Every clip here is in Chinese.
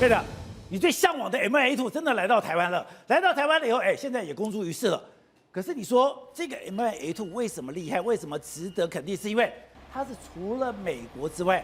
对的，你最向往的 M1A2 真的来到台湾了，来到台湾了以后，现在也公诸于世了。可是你说这个 M1A2 为什么厉害？为什么值得肯定？是因为它是除了美国之外，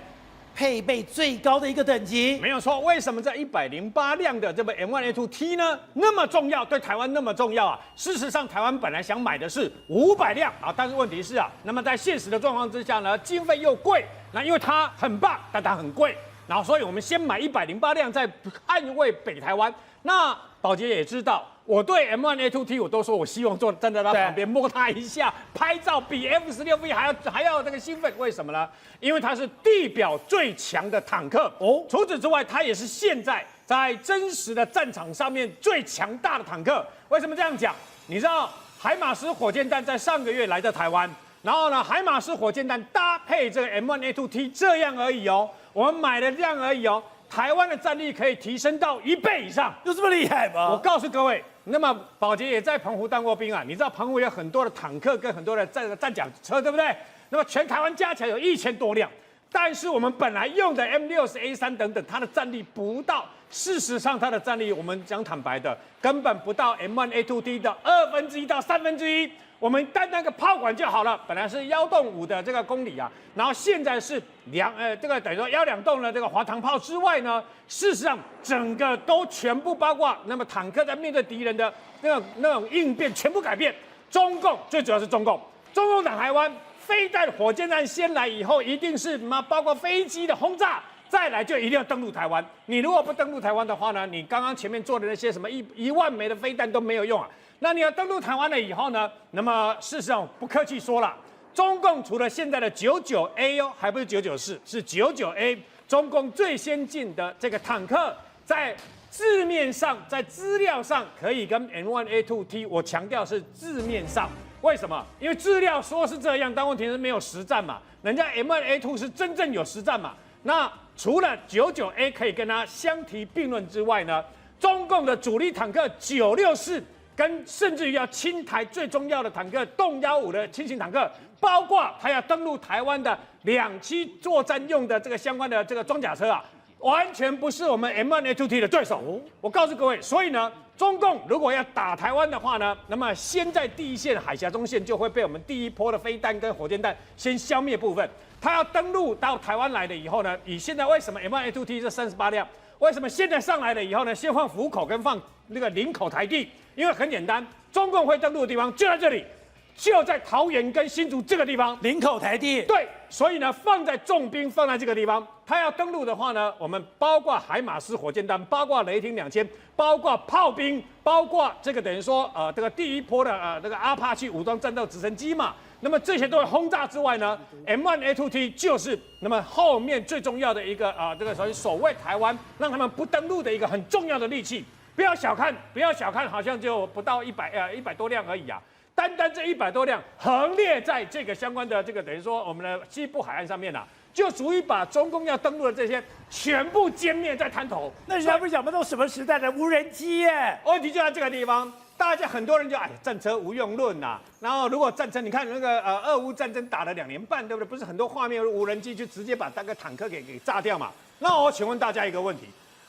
配备最高的一个等级。没有错，为什么这108辆的这个 M1A2T 呢那么重要，对台湾那么重要啊？事实上，台湾本来想买的是500辆啊，但是问题是啊，那么在现实的状况之下呢，经费又贵，那因为它很棒，但它很贵，然后所以我们先买108辆，再捍卫北台湾。那宝洁也知道。我对 M1A2T 我都说，我希望站在他旁边摸他一下，拍照比 F16V 还要那个兴奋。为什么呢？因为它是地表最强的坦克哦。除此之外，它也是现在在真实的战场上面最强大的坦克。为什么这样讲？你知道海马斯火箭弹在上个月来到台湾，然后呢，海马斯火箭弹搭配这个 M1A2T 这样而已哦，我们买了这样而已哦。台湾的战力可以提升到1倍以上，有这么厉害吗？我告诉各位。那么宝洁也在澎湖当过兵啊，你知道澎湖有很多的坦克跟很多的战甲车，对不对？那么全台湾加起来有1000多辆，但是我们本来用的 M60A3等等，它的战力不到，事实上它的战力我们讲坦白的，根本不到 M1A2T 的1/2到1/3。我们单个炮管就好了，本来是1.5的这个公里啊，然后现在是这个等于说1.2洞的这个滑膛炮之外呢，事实上整个都全部包括，那么坦克在面对敌人的那种应变全部改变。中共最主要是中共打台湾，飞弹、火箭弹先来以后，一定是包括飞机的轰炸。再来就一定要登陆台湾。你如果不登陆台湾的话呢，你刚刚前面做的那些什么1万枚的飞弹都没有用啊。那你要登陆台湾了以后呢，那么事实上不客气说了，中共除了现在的99A 哦，还不是994，是99A， 中共最先进的这个坦克，在字面上、在资料上可以跟 M1A2T， 我强调是字面上。为什么？因为资料说是这样，但问题是没有实战嘛。人家 M1A2 是真正有实战嘛。那除了99A 可以跟它相提并论之外呢，中共的主力坦克964跟甚至于要侵台最重要的坦克动115的轻型坦克，包括它要登陆台湾的2栖作战用的这个相关的这个装甲车啊，完全不是我们 M1A2T 的对手。我告诉各位，所以呢，中共如果要打台湾的话呢，那么先在第一线海峡中线就会被我们第一波的飞弹跟火箭弹先消灭部分。他要登陆到台湾来了以后呢，以现在为什么 M1A2T 这38辆，为什么现在上来了以后呢，先放湖口跟放那个林口台地？因为很简单，中共会登陆的地方就在这里，就在桃园跟新竹这个地方，林口台地。对，所以呢，放在重兵放在这个地方，他要登陆的话呢，我们包括海马斯火箭弹，包括雷霆2000，包括炮兵，包括这个等于说这个第一波的这个阿帕奇武装战斗直升机嘛。那么这些都会轰炸之外呢 ，M1A2T 就是那么后面最重要的一个这个所谓守卫台湾，让他们不登陆的一个很重要的利器。不要小看，好像就不到100多辆而已啊。单这100多辆横列在这个相关的这个等于说我们的西部海岸上面啊，就足以把中共要登陆的这些全部歼灭在滩头。那人家不讲不都什么时代的无人机耶？问题就在这个地方。大家很多人就战车无用论呐，然后如果战车，你看那个俄乌战争打了2年半，对不对？不是很多画面无人机就直接把那个坦克给炸掉嘛？那我请问大家一个问题：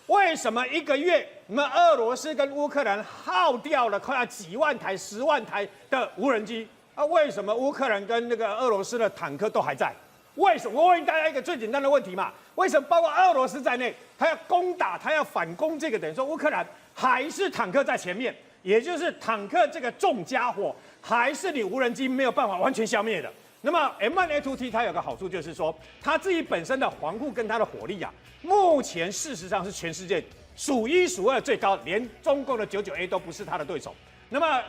为什么1个月你们俄罗斯跟乌克兰耗掉了快要几万台、10万台的无人机？为什么乌克兰跟那个俄罗斯的坦克都还在？为什么？我问大家一个最简单的问题嘛：为什么包括俄罗斯在内，他要攻打、他要反攻这个等于说乌克兰，还是坦克在前面？也就是坦克这个重家伙，还是你无人机没有办法完全消灭的。那么 M1A2T 它有个好处就是说，它自己本身的防护跟它的火力啊，目前事实上是全世界数1数2最高，连中共的99A 都不是它的对手。那么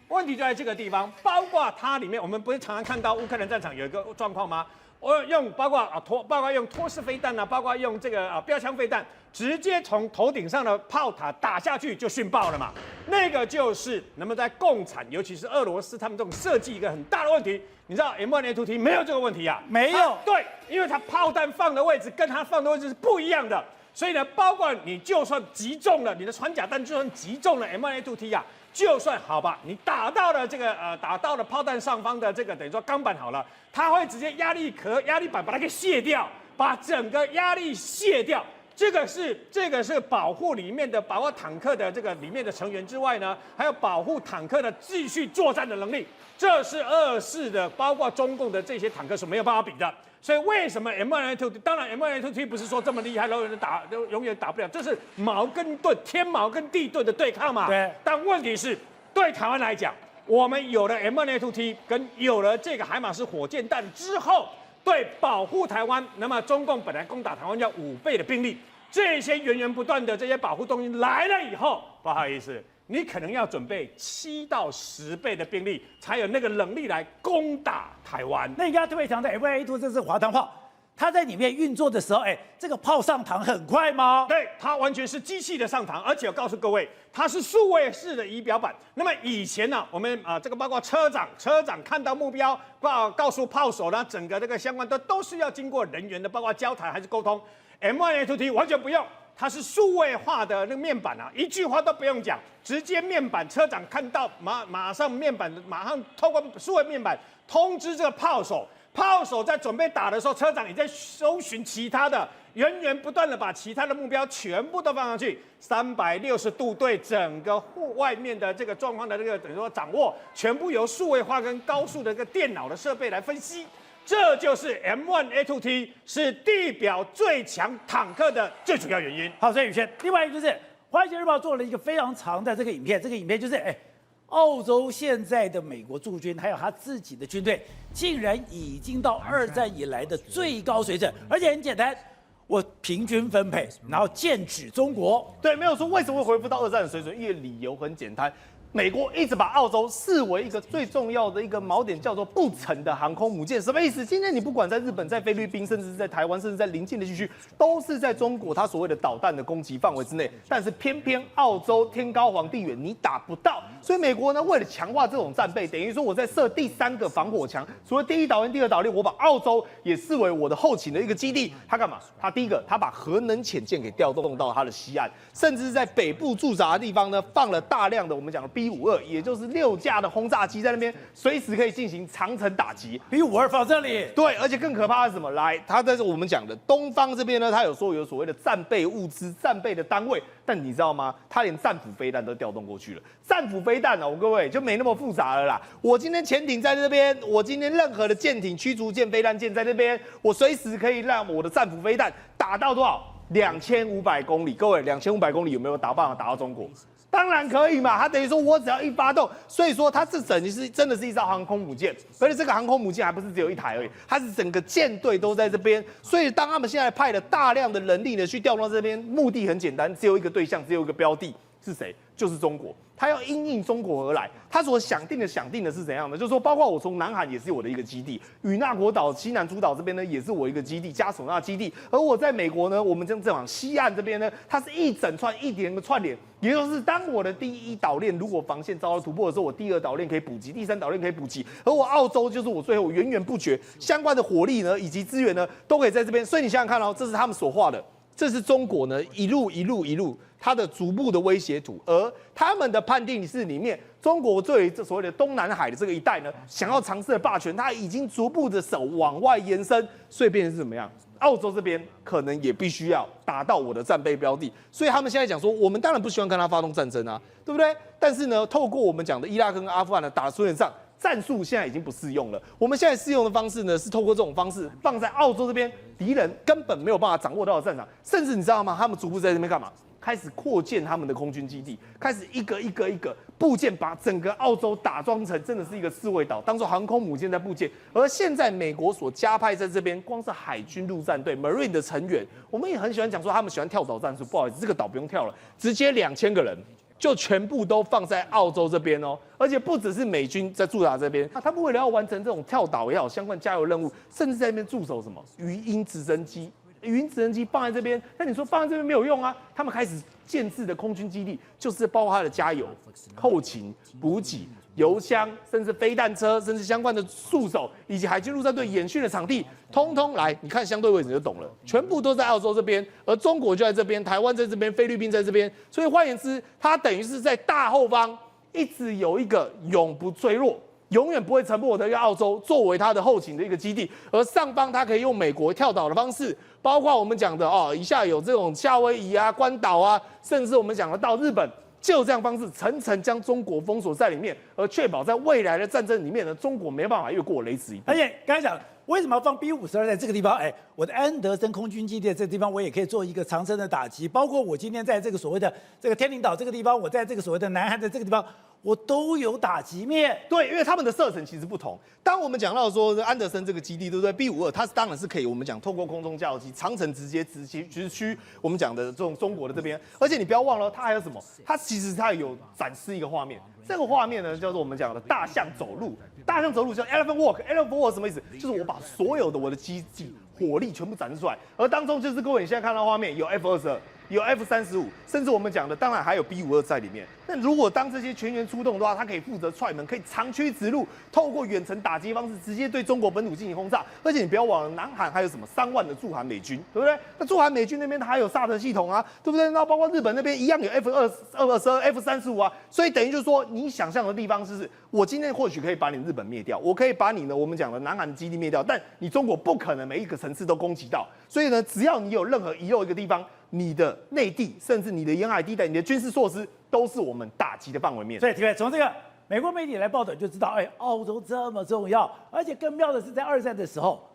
问题就在这个地方，包括它里面，我们不是常常看到乌克兰战场有一个状况吗？包括用托式飞弹啊，包括用这个标枪飞弹，直接从头顶上的炮塔打下去就殉爆了嘛。那个就是那么在共产，尤其是俄罗斯，他们这种设计一个很大的问题。你知道 M1A2T 没有这个问题啊？没有。对，因为它炮弹放的位置跟它放的位置是不一样的。所以呢，包括你就算击中了你的穿甲弹，就算击中了 M1A2T 啊，就算好吧，你打到了这个打到了炮弹上方的这个等于说钢板好了，它会直接压力板把它给卸掉，把整个压力卸掉，这个是保护里面的保护坦克的这个里面的成员之外呢，还有保护坦克的继续作战的能力。这是24的，包括中共的这些坦克是没有办法比的。所以为什么 M1A2？ 当然 M1A2T 不是说这么厉害，永远打不了，这是矛跟盾，天矛跟地盾的对抗嘛。对。但问题是，对台湾来讲，我们有了 M1A2T 跟有了这个海马斯火箭弹之后，对保护台湾，那么中共本来攻打台湾要5倍的兵力，这些源源不断的这些保护动力来了以后，不好意思，你可能要准备7到10倍的兵力，才有那个能力来攻打台湾。那你刚刚特别强调 M1A2 这是滑膛炮，它在里面运作的时候，这个炮上膛很快吗？对，它完全是机器的上膛，而且我告诉各位，它是数位式的仪表板。那么以前呢，我们这个包括车长看到目标，告诉炮手呢，整个这个相关都是要经过人员的，包括交谈还是沟通。M1A2T 完全不用。它是数位化的那个面板啊，一句话都不用讲，直接面板车长看到马上面板马上透过数位面板通知这个炮手，炮手在准备打的时候，车长也在搜寻其他的，源源不断的把其他的目标全部都放上去，360度对整个户外面的这个状况的这个等于说掌握，全部由数位化跟高速的这个电脑的设备来分析。这就是 M1A2T 是地表最强坦克的最主要原因。好，所以宇轩，另外一个就是《华尔街日报》做了一个非常长的这个影片，这个影片就是澳洲现在的美国驻军还有他自己的军队，竟然已经到2战以来的最高水准，而且很简单，我平均分配，然后剑指中国。对，没有说为什么会恢复到2战的水准，因为理由很简单。美国一直把澳洲视为一个最重要的一个锚点，叫做不成的航空母舰。什么意思？今天你不管在日本、在菲律宾，甚至是在台湾，甚至在邻近的地区，都是在中国它所谓的导弹的攻击范围之内。但是偏偏澳洲天高皇帝远，你打不到。所以美国呢，为了强化这种战备，等于说我在设第3个防火墙。除了第1岛链、第2岛链，我把澳洲也视为我的后勤的一个基地。他干嘛？他第一个，他把核能潜舰给调动到他的西岸，甚至在北部驻扎的地方呢，放了大量的我们讲的 B52，也就是6架的轰炸机在那边，随时可以进行长程打击。B52放这里，对，而且更可怕的是什么？来，他在我们讲的东方这边呢，他有说有所谓的战备物资、战备的单位，但你知道吗？他连战斧飞弹都调动过去了。战斧飞弹哦，各位就没那么复杂了啦。我今天潜艇在这边，我今天任何的舰艇、驱逐舰、飞弹舰在这边，我随时可以让我的战斧飞弹打到多少？2500公里。各位，2500公里有没有办法打到中国？当然可以嘛，它等于说我只要一发动，所以说它这等于是真的是一艘航空母舰，而且这个航空母舰还不是只有一台而已，它是整个舰队都在这边。所以当他们现在派了大量的人力呢去调动到这边，目的很简单，只有一个对象，只有一个标的，是谁？就是中国。他要因应中国而来，他所想定的是怎样的？就是说，包括我从南韩也是我的一个基地，与那国岛、西南诸岛这边呢也是我一个基地，加索纳基地。而我在美国呢，我们这往西岸这边呢，它是一整串一连的串联，也就是当我的第1岛链如果防线遭到突破的时候，我第2岛链可以补给，第3岛链可以补给，而我澳洲就是我最后源源不绝，相关的火力呢以及资源呢都可以在这边。所以你想想看哦，这是他们所画的。这是中国呢一路它的逐步的威胁图，而他们的判定是里面中国对这所谓的东南海的这个一带呢，想要尝试的霸权，它已经逐步的手往外延伸，所以变成是怎么样？澳洲这边可能也必须要达到我的战备标的，所以他们现在讲说，我们当然不希望跟他发动战争啊，对不对？但是呢，透过我们讲的伊拉克跟阿富汗的打苏联仗。战术现在已经不适用了。我们现在适用的方式呢，是透过这种方式放在澳洲这边，敌人根本没有办法掌握到的战场，甚至你知道吗？他们逐步在这边干嘛？开始扩建他们的空军基地，开始一个部件把整个澳洲打装成真的是一个四卫岛，当做航空母舰在部件。而现在美国所加派在这边，光是海军陆战队 Marine 的成员，我们也很喜欢讲说他们喜欢跳岛战术。不好意思，这个岛不用跳了，直接2000个人。就全部都放在澳洲这边哦，而且不只是美军在驻扎这边，他们为了要完成这种跳岛也好相关加油任务，甚至在那边驻守什么鱼鹰直升机。语音直升机放在这边，那你说放在这边没有用啊？他们开始建制的空军基地，就是包括它的加油、后勤、补给、油箱，甚至飞弹车，甚至相关的宿守，以及海军陆战队演训的场地，通通来，你看相对位置就懂了，全部都在澳洲这边，而中国就在这边，台湾在这边，菲律宾在这边，所以换言之，它等于是在大后方一直有一个永不坠落、永远不会沉没的一个澳洲作为它的后勤的一个基地，而上方它可以用美国跳岛的方式，包括我们讲的一下有这种夏威夷啊、关岛啊，甚至我们讲的到日本。就这样方式层层将中国封锁在里面，而确保在未来的战争里面呢，中国没办法越过雷池一步。而且刚才讲为什么要放 B-52在这个地方？我的安德森空军基地这个地方，我也可以做一个长程的打击，包括我今天在这个所谓的这个天宁岛这个地方，我在这个所谓的南韩的这个地方，我都有打击面。对，因为他们的射程其实不同。当我们讲到说安德森这个基地，对不对 ？B-52它当然是可以，我们讲透过空中加油机长程直驱我们讲的这种中国的这边。而且你不要忘了，它还有什么？它其实它有展示一个画面，这个画面呢叫做我们讲的大象走路。大象走路叫 elephant walk，elephant walk 什么意思？就是我把所有的我的机器火力全部展示出来，而当中就是各位你现在看到画面有 F-22。有 F-35，甚至我们讲的，当然还有 B-52在里面。那如果当这些全员出动的话，它可以负责踹门，可以长驱直入，透过远程打击方式，直接对中国本土进行轰炸。而且你不要忘了，南韩还有什么3万的驻韩美军，对不对？那驻韩美军那边它还有萨德系统啊，对不对？那包括日本那边一样有 F-22、F-35啊。所以等于就是说，你想象的地方是，我今天或许可以把你日本灭掉，我可以把你呢，我们讲的南韩基地灭掉，但你中国不可能每一个层次都攻击到。所以呢，只要你有任何遗漏一个地方，你的内地，甚至你的沿海地带，你的军事措施，都是我们打击的范围面。所以，从这个美国媒体来报道就知道，澳洲这么重要，而且更妙的是，在2战的时候，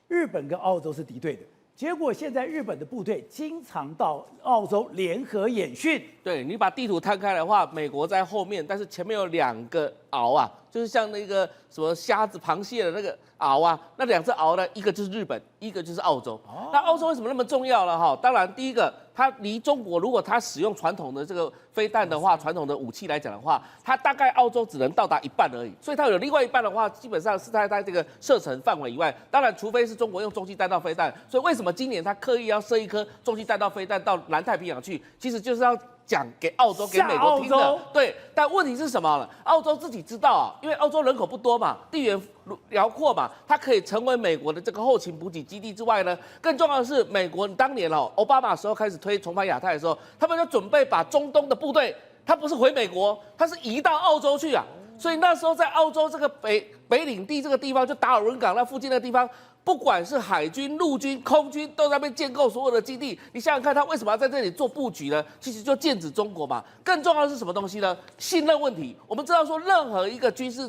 日本跟澳洲是敌对的，结果现在日本的部队经常到澳洲联合演训。对，你把地图摊开的话，美国在后面，但是前面有2个鳌啊，就是像那个什么虾子、螃蟹的那个鳌啊，那2只鳌呢，一个就是日本，一个就是澳洲。那澳洲为什么那么重要了哈？当然，第一个，它离中国，如果它使用传统的这个飞弹的话，传统的武器来讲的话，它大概澳洲只能到达一半而已。所以它有另外一半的话，基本上是在它这个射程范围以外。当然，除非是中国用洲际弹道飞弹。所以为什么今年它刻意要射一颗洲际弹道飞弹到南太平洋去？其实就是要讲给澳洲、给美国听的。对，但问题是什么呢？澳洲自己知道啊，因为澳洲人口不多嘛，地缘辽阔嘛，它可以成为美国的这个后勤补给基地之外呢，更重要的是，美国当年奥巴马时候开始推重返亚太的时候，他们就准备把中东的部队，它不是回美国，它是移到澳洲去啊。所以那时候在澳洲这个北领地这个地方，就达尔文港那附近的地方。不管是海军、陆军、空军，都在那边建构所有的基地。你想想看，他为什么要在这里做布局呢？其实就剑指中国嘛。更重要的是什么东西呢？信任问题。我们知道说，任何一个军事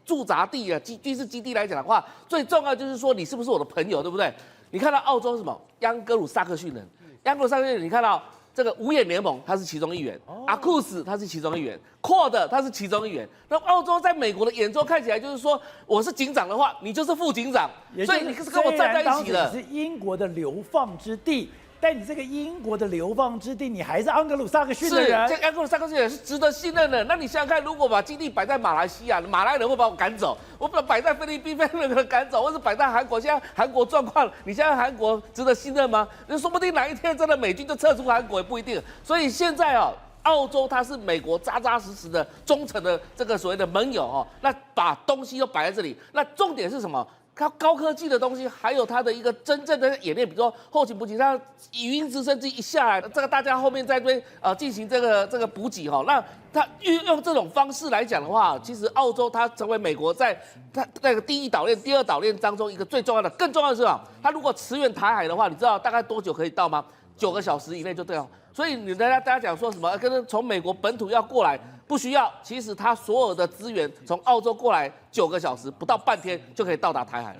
驻扎地啊、军事基地来讲的话，最重要就是说你是不是我的朋友，对不对？你看到澳洲什么央格鲁萨克逊人，央格鲁萨克逊人，你看到。这个五眼联盟，它是其中一员；阿库斯，它是其中一员；Quad，它是其中一员。那澳洲在美国的眼中看起来就是说，我是警长的话，你就是副警长，所以你是跟我站在一起的。是英国的流放之地，但你这个英国的流放之地，你还是安格鲁萨克逊的人，这安格鲁萨克逊人是值得信任的。那你想想看，如果把基地摆在马来西亚，马来人会把我赶走；我把摆在菲律宾，菲律宾人赶走，或是摆在韩国，现在韩国状况，你现在韩国值得信任吗？那说不定哪一天真的美军就撤出韩国也不一定。所以现在澳洲它是美国扎扎实实的忠诚的这个所谓的盟友那把东西都摆在这里，那重点是什么？高科技的东西，还有它的一个真正的演练，比如说后勤补给，它语音直升机一下来，这个大家后面在这边进行这个补给那它运用这种方式来讲的话，其实澳洲它成为美国在它那个第1岛链、第2岛链当中一个最重要的，更重要的是它如果驰援台海的话，你知道大概多久可以到吗？9个小时以内就对了。所以大家讲说什么跟从美国本土要过来不需要，其实它所有的资源从澳洲过来9个小时，不到半天就可以到达台海了。